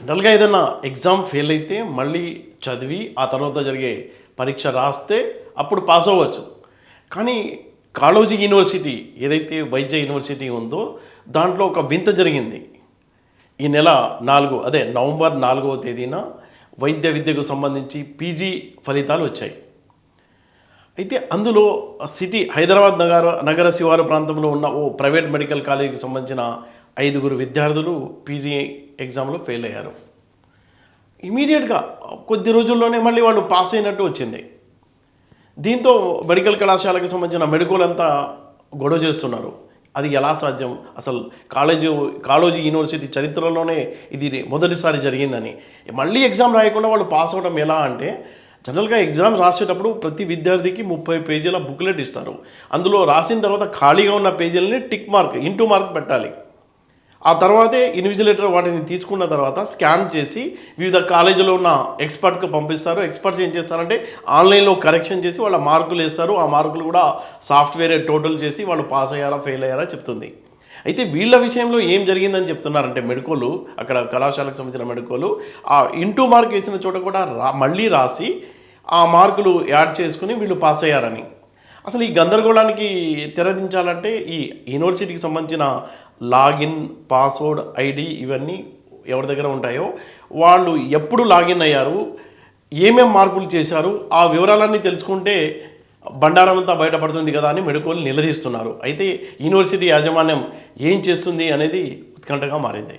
జనరల్‌గా ఏదన్నా exam fail అయితే మళ్ళీ చదివి, ఆ తర్వాత జరిగే పరీక్ష రాస్తే అప్పుడు పాస్ అవ్వచ్చు. కానీ కాళోజీ యూనివర్సిటీ ఏదైతే వైద్య యూనివర్సిటీ ఉందో, దాంట్లో ఒక వింత జరిగింది. ఈ నెల 4 అదే నవంబర్ 4వ తేదీన వైద్య విద్యకు సంబంధించి పీజీ ఫలితాలు వచ్చాయి. అయితే అందులో హైదరాబాద్ నగర శివారు ప్రాంతంలో ఉన్న ఓ ప్రైవేట్ మెడికల్ కాలేజీకి సంబంధించిన 5గురు విద్యార్థులు పీజీ ఎగ్జామ్‌లో ఫెయిల్ అయ్యారు. ఇమ్మీడియేట్‌గా కొద్ది రోజుల్లోనే మళ్ళీ వాళ్ళు పాస్ అయినట్టు వచ్చింది. దీంతో మెడికల్ కళాశాలకు సంబంధించిన మెడికోలంతా గొడవ చేస్తున్నారు. అది ఎలా సాధ్యం? అసలు కాళోజీ యూనివర్సిటీ చరిత్రలోనే ఇది మొదటిసారి జరిగిందని. మళ్ళీ ఎగ్జామ్ రాయకుండా వాళ్ళు పాస్ అవ్వడం ఎలా అంటే, జనరల్‌గా ఎగ్జామ్ రాసేటప్పుడు ప్రతి విద్యార్థికి 30 పేజీల బుక్లెట్ ఇస్తారు. అందులో రాసిన తర్వాత ఖాళీగా ఉన్న పేజీలని టిక్ మార్క్, ఇంటూ మార్క్ పెట్టాలి. ఆ తర్వాతే ఇన్విజిలేటర్ వాటిని తీసుకున్న తర్వాత స్కాన్ చేసి వివిధ కాలేజీలో ఉన్న ఎక్స్పర్ట్‌కి పంపిస్తారు. ఎక్స్పర్ట్స్ ఏం చేస్తారంటే ఆన్‌లైన్‌లో కరెక్షన్ చేసి వాళ్ళ మార్కులు వేస్తారు. ఆ మార్కులు కూడా సాఫ్ట్‌వేరే టోటల్ చేసి వాళ్ళు పాస్ అయ్యారా, ఫెయిల్ అయ్యారా చెప్తుంది. అయితే వీళ్ళ విషయంలో ఏం జరిగిందని చెప్తున్నారంటే మెడికోలు, అక్కడ కళాశాలకు సంబంధించిన మెడికోలు, ఆ ఇంటూ మార్క్ వేసిన చోట కూడా మళ్ళీ రాసి ఆ మార్కులు యాడ్ చేసుకొని వీళ్ళు పాస్ అయ్యారని. అసలు ఈ గందరగోళానికి తెరదించాలంటే ఈ యూనివర్సిటీకి సంబంధించిన లాగిన్, పాస్వర్డ్, ఐడి ఇవన్నీ ఎవరి దగ్గర ఉంటాయో వాళ్ళు ఎప్పుడు లాగిన్ అయ్యారు, ఏమేం మార్పులు చేశారు, ఆ వివరాలన్నీ తెలుసుకుంటే బండారం అంతా బయటపడుతుంది కదా అని మెడికోలు నిలదీస్తున్నారు. అయితే యూనివర్సిటీ యాజమాన్యం ఏం చేస్తుంది అనేది ఉత్కంఠగా మారింది.